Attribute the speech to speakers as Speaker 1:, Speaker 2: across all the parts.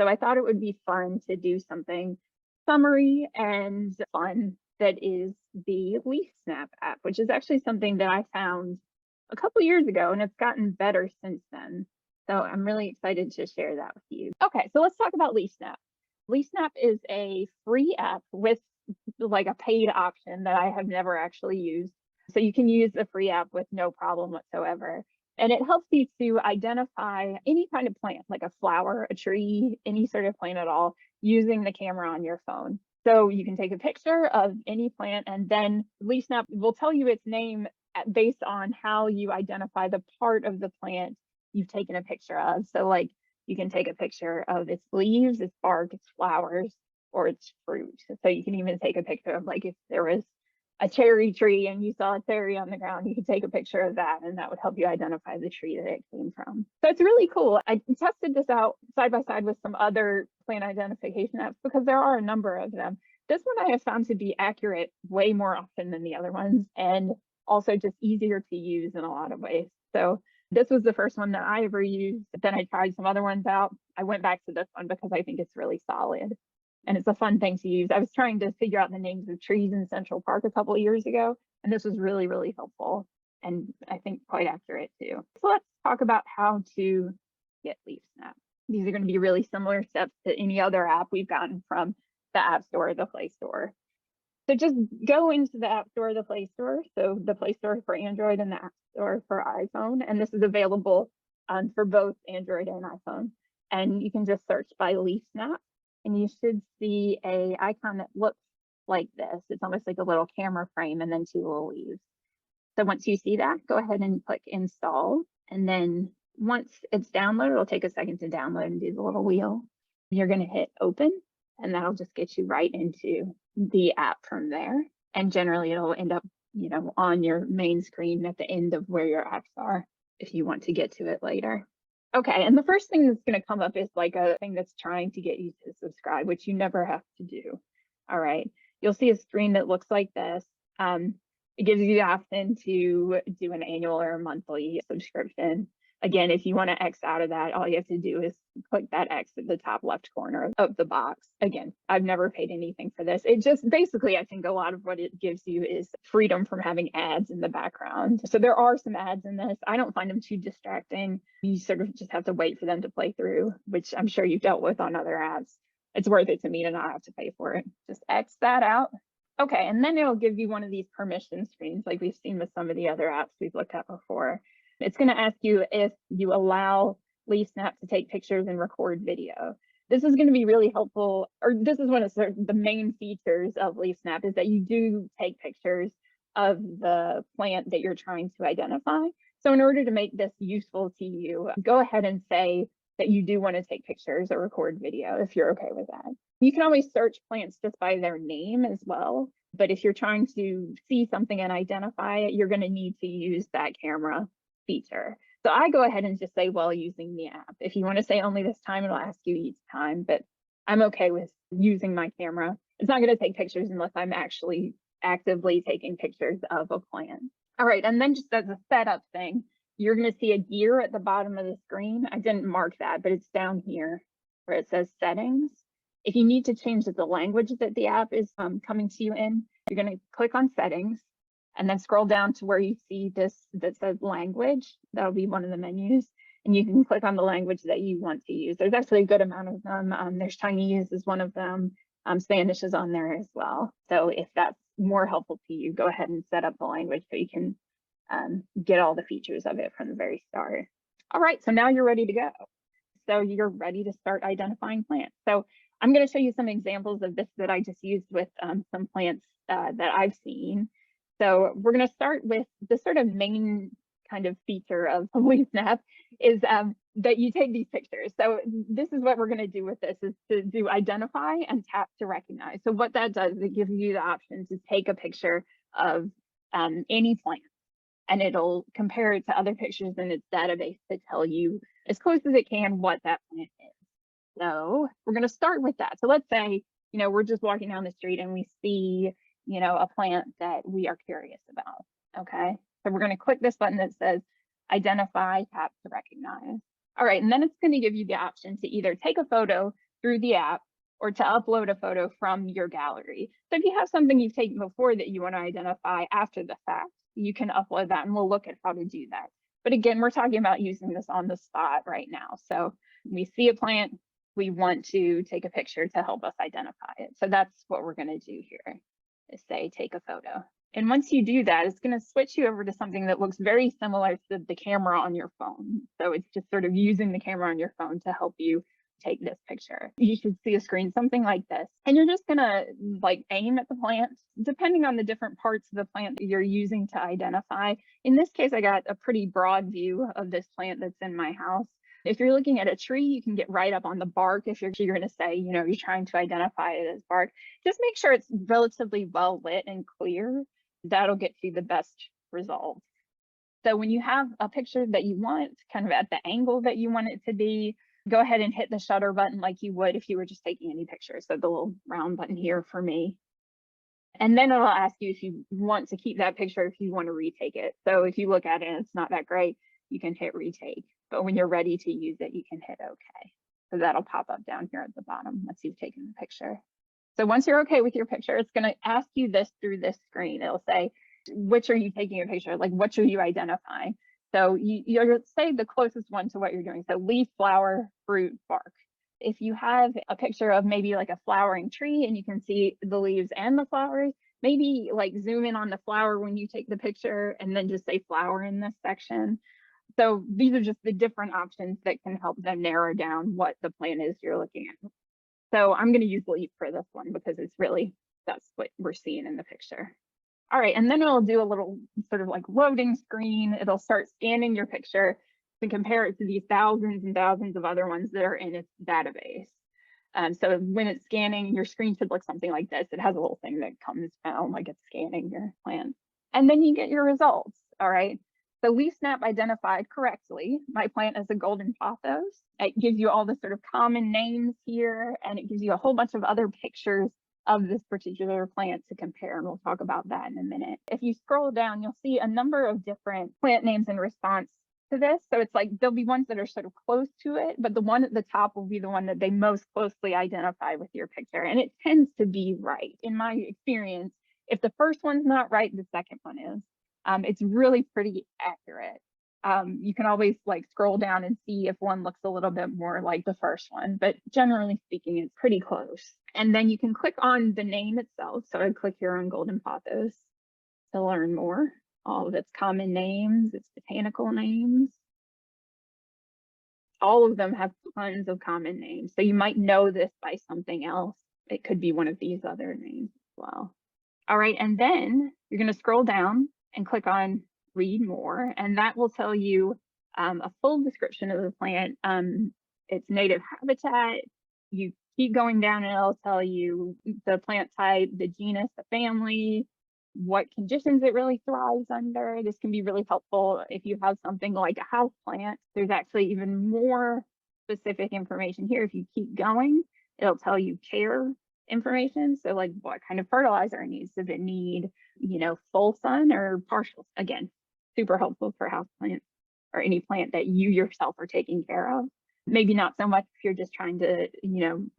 Speaker 1: So I thought it would be fun to do something summary and fun that is the LeafSnap app, which is actually something that I found a couple years ago, and it's gotten better since then. So I'm really excited to share that with you. Okay, so let's talk about LeafSnap. LeafSnap is a free app with like a paid option that I have never actually used. So you can use the free app with no problem whatsoever. And it helps you to identify any kind of plant, like a flower, a tree, any sort of plant at all, using the camera on your phone. So you can take a picture of any plant, and then LeafSnap will tell you its name based on how you identify the part of the plant you've taken a picture of. So like you can take a picture of its leaves, its bark, its flowers, or its fruit. So you can even take a picture of, like, if there was a cherry tree and you saw a cherry on the ground, you could take a picture of that, and that would help you identify the tree that it came from. So it's really cool. I tested this out side by side with some other plant identification apps because there are a number of them. This one I have found to be accurate way more often than the other ones, and also just easier to use in a lot of ways. So this was the first one that I ever used. Then I tried some other ones out. I went back to this one because I think it's really solid and it's a fun thing to use. I was trying to figure out the names of trees in Central Park a couple of years ago, and this was really, really helpful and I think quite accurate too. So let's talk about how to get LeafSnap. These are going to be really similar steps to any other app we've gotten from the App Store or the Play Store. So just go into the App Store or the Play Store. So the Play Store for Android and the App Store for iPhone. And this is available for both Android and iPhone. And you can just search by LeafSnap, and you should see a icon that looks like this. It's almost like a little camera frame and then two little leaves. So once you see that, go ahead and click install. And then once it's downloaded, it'll take a second to download and do the little wheel. You're going to hit open, and that'll just get you right into the app from there. And generally it'll end up, on your main screen at the end of where your apps are if you want to get to it later. Okay, and the first thing that's going to come up is like a thing that's trying to get you to subscribe, which you never have to do. All right, you'll see a screen that looks like this. It gives you the option to do an annual or a monthly subscription. Again, if you want to X out of that, all you have to do is click that X at the top left corner of the box. Again, I've never paid anything for this. It just basically, I think a lot of what it gives you is freedom from having ads in the background. So there are some ads in this. I don't find them too distracting. You sort of just have to wait for them to play through, which I'm sure you've dealt with on other apps. It's worth it to me to not have to pay for it. Just X that out. Okay, and then it'll give you one of these permission screens like we've seen with some of the other apps we've looked at before. It's going to ask you if you allow LeafSnap to take pictures and record video. This is going to be really helpful, or this is one of the main features of LeafSnap, is that you do take pictures of the plant that you're trying to identify. So in order to make this useful to you, go ahead and say that you do want to take pictures or record video if you're okay with that. You can always search plants just by their name as well. But if you're trying to see something and identify it, you're going to need to use that camera feature. So I go ahead and just say while using the app. If you want to say only this time, it'll ask you each time, but I'm okay with using my camera. It's not going to take pictures unless I'm actually actively taking pictures of a plant. All right, and then just as a setup thing, you're going to see a gear at the bottom of the screen. I didn't mark that, but it's down here where it says settings. If you need to change the language that the app is coming to you in, you're going to click on settings, and then scroll down to where you see this that says language. That'll be one of the menus. And you can click on the language that you want to use. There's actually a good amount of them. There's Chinese is one of them. Spanish is on there as well. So if that's more helpful to you, go ahead and set up the language so you can get all the features of it from the very start. All right, so now you're ready to go. So you're ready to start identifying plants. So I'm going to show you some examples of this that I just used with some plants that I've seen. So we're going to start with the sort of main kind of feature of LeafSnap is that you take these pictures. So this is what we're going to do with this, is to do identify and tap to recognize. So what that does is it gives you the option to take a picture of any plant, and it'll compare it to other pictures in its database to tell you as close as it can what that plant is. So we're going to start with that. So let's say, we're just walking down the street and we see a plant that we are curious about. Okay, so we're going to click this button that says identify, tap to recognize. All right, and then it's going to give you the option to either take a photo through the app or to upload a photo from your gallery. So if you have something you've taken before that you want to identify after the fact, you can upload that and we'll look at how to do that. But again, we're talking about using this on the spot right now. So we see a plant, we want to take a picture to help us identify it. So that's what we're going to do here, is say take a photo. And once you do that, it's going to switch you over to something that looks very similar to the camera on your phone. So it's just sort of using the camera on your phone to help you take this picture. You should see a screen something like this, and you're just gonna like aim at the plant, depending on the different parts of the plant that you're using to identify. In this case, I got a pretty broad view of this plant that's in my house. If you're looking at a tree, you can get right up on the bark. If you're going to say, you're trying to identify it as bark, just make sure it's relatively well lit and clear. That'll get you the best results. So when you have a picture that you want, kind of at the angle that you want it to be, go ahead and hit the shutter button like you would if you were just taking any picture. So the little round button here for me. And then it'll ask you if you want to keep that picture, if you want to retake it. So if you look at it and it's not that great, you can hit retake. But when you're ready to use it, you can hit OK. So that'll pop up down here at the bottom once you've taken the picture. So once you're OK with your picture, it's going to ask you this through this screen. It'll say, which are you taking a picture? Like, what should you identify? So you'll say the closest one to what you're doing. So leaf, flower, fruit, bark. If you have a picture of maybe like a flowering tree and you can see the leaves and the flowers, maybe like zoom in on the flower when you take the picture and then just say flower in this section. So these are just the different options that can help them narrow down what the plant is you're looking at. So I'm going to use leaf for this one because it's really, that's what we're seeing in the picture. All right, and then it'll do a little sort of like loading screen. It'll start scanning your picture to compare it to these thousands and thousands of other ones that are in its database. So when it's scanning, your screen should look something like this. It has a little thing that comes down like it's scanning your plant. And then you get your results, all right? So LeafSnap identified correctly my plant as a golden pothos. It gives you all the sort of common names here, and it gives you a whole bunch of other pictures of this particular plant to compare, and we'll talk about that in a minute. If you scroll down, you'll see a number of different plant names in response to this. So it's like there'll be ones that are sort of close to it, but the one at the top will be the one that they most closely identify with your picture, and it tends to be right. In my experience, if the first one's not right, the second one is. It's really pretty accurate. You can always like scroll down and see if one looks a little bit more like the first one, but generally speaking, it's pretty close. And then you can click on the name itself. So I click here on golden pothos to learn more, all of its common names, its botanical names. All of them have tons of common names. So you might know this by something else. It could be one of these other names as well. All right, and then you're going to scroll down and click on read more, and that will tell you a full description of the plant, its native habitat. You keep going down and it'll tell you the plant type, the genus, the family, what conditions it really thrives under. This can be really helpful if you have something like a house plant. There's actually even more specific information here. If you keep going, it'll tell you care information. So like what kind of fertilizer it needs. Does it need, full sun or partial? Again, super helpful for house plants or any plant that you yourself are taking care of. Maybe not so much if you're just trying to,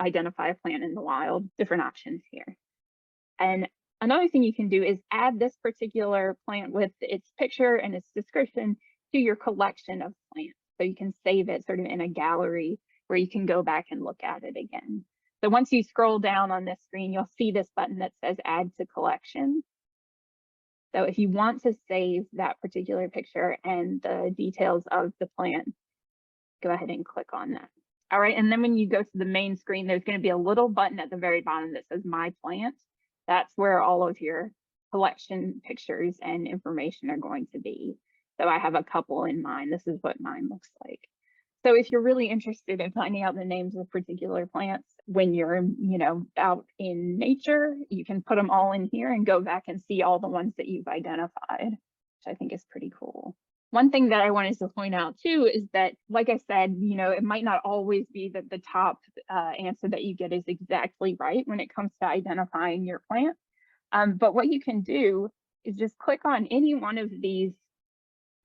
Speaker 1: identify a plant in the wild. Different options here. And another thing you can do is add this particular plant with its picture and its description to your collection of plants. So you can save it sort of in a gallery where you can go back and look at it again. So once you scroll down on this screen, you'll see this button that says add to collection. So if you want to save that particular picture and the details of the plant, go ahead and click on that. All right, and then when you go to the main screen, there's going to be a little button at the very bottom that says My Plant. That's where all of your collection pictures and information are going to be. So I have a couple in mind. This is what mine looks like. So if you're really interested in finding out the names of particular plants when you're, out in nature, you can put them all in here and go back and see all the ones that you've identified, which I think is pretty cool. One thing that I wanted to point out too is that, like I said, it might not always be that the top answer that you get is exactly right when it comes to identifying your plant. But what you can do is just click on any one of these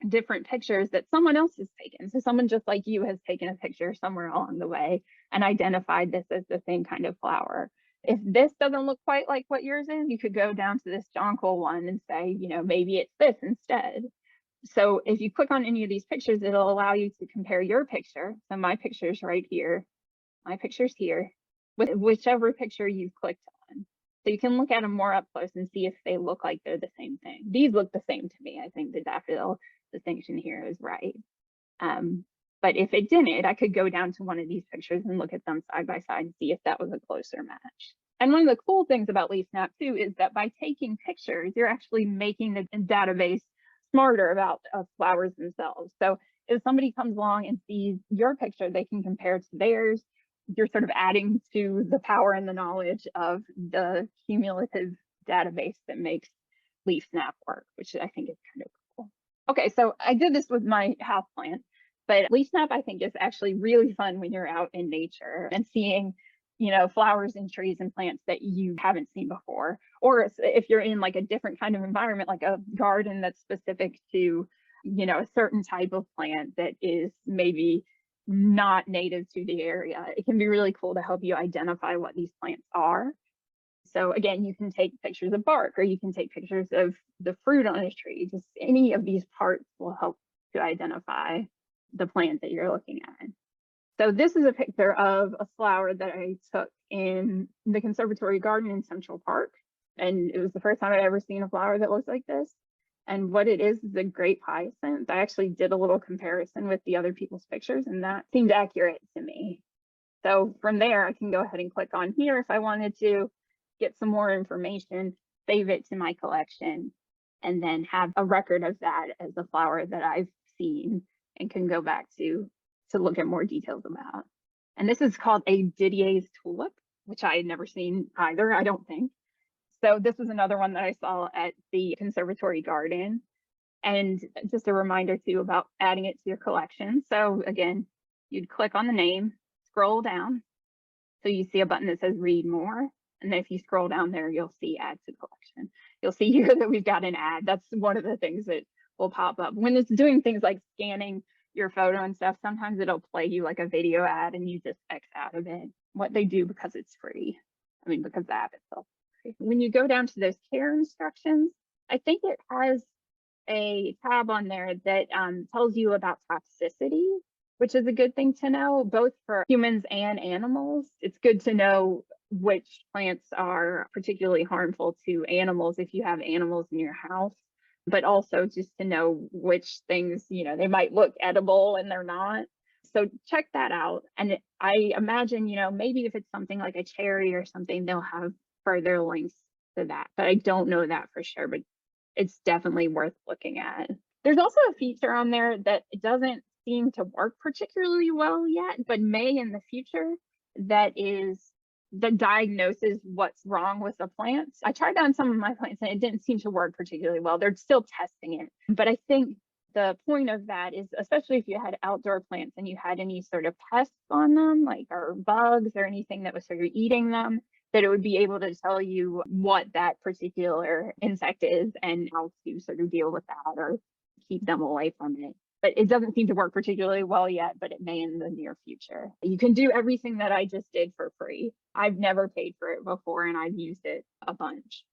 Speaker 1: different pictures that someone else has taken. So someone just like you has taken a picture somewhere along the way and identified this as the same kind of flower. If this doesn't look quite like what yours is, you could go down to this jonquil one and say, maybe it's this instead. So if you click on any of these pictures, it'll allow you to compare your picture. So my picture's right here, my picture's here, with whichever picture you've clicked on. So you can look at them more up close and see if they look like they're the same thing. These look the same to me. I think the daffodil distinction here is right. But if it didn't, I could go down to one of these pictures and look at them side by side and see if that was a closer match. And one of the cool things about LeafSnap too is that by taking pictures, you're actually making the database smarter about flowers themselves. So if somebody comes along and sees your picture, they can compare to theirs. You're sort of adding to the power and the knowledge of the cumulative database that makes LeafSnap work, which I think is kind of cool. Okay, so I did this with my houseplant, but LeafSnap I think is actually really fun when you're out in nature and seeing, flowers and trees and plants that you haven't seen before. Or if you're in like a different kind of environment, like a garden that's specific to, a certain type of plant that is maybe not native to the area, it can be really cool to help you identify what these plants are. So again, you can take pictures of bark, or you can take pictures of the fruit on a tree. Just any of these parts will help to identify the plant that you're looking at. So this is a picture of a flower that I took in the conservatory garden in Central Park. And it was the first time I'd ever seen a flower that looks like this. And what it is a grape hyacinth. I actually did a little comparison with the other people's pictures, and that seemed accurate to me. So from there, I can go ahead and click on here if I wanted to get some more information, save it to my collection, and then have a record of that as a flower that I've seen and can go back to look at more details about. And this is called a Didier's tulip, which I had never seen either, I don't think. So this was another one that I saw at the conservatory garden. And just a reminder too about adding it to your collection. So again, you'd click on the name, scroll down. So you see a button that says read more. And then if you scroll down there, you'll see add to collection. You'll see here that we've got an ad. That's one of the things that will pop up. When it's doing things like scanning your photo and stuff, sometimes it'll play you like a video ad and you just X out of it. What they do because it's free. I mean, because the app itself is free. When you go down to those care instructions, I think it has a tab on there that tells you about toxicity, which is a good thing to know, both for humans and animals. It's good to know which plants are particularly harmful to animals if you have animals in your house, but also just to know which things, they might look edible and they're not. So check that out. And I imagine, maybe if it's something like a cherry or something, they'll have further links to that, but I don't know that for sure, but it's definitely worth looking at. There's also a feature on there that doesn't seem to work particularly well yet, but may in the future, that diagnoses what's wrong with the plants. I tried on some of my plants and it didn't seem to work particularly well. They're still testing it. But I think the point of that is, especially if you had outdoor plants and you had any sort of pests on them, like or bugs or anything that was sort of eating them, that it would be able to tell you what that particular insect is and how to sort of deal with that or keep them away from it. But it doesn't seem to work particularly well yet, but it may in the near future. You can do everything that I just did for free. I've never paid for it before and I've used it a bunch.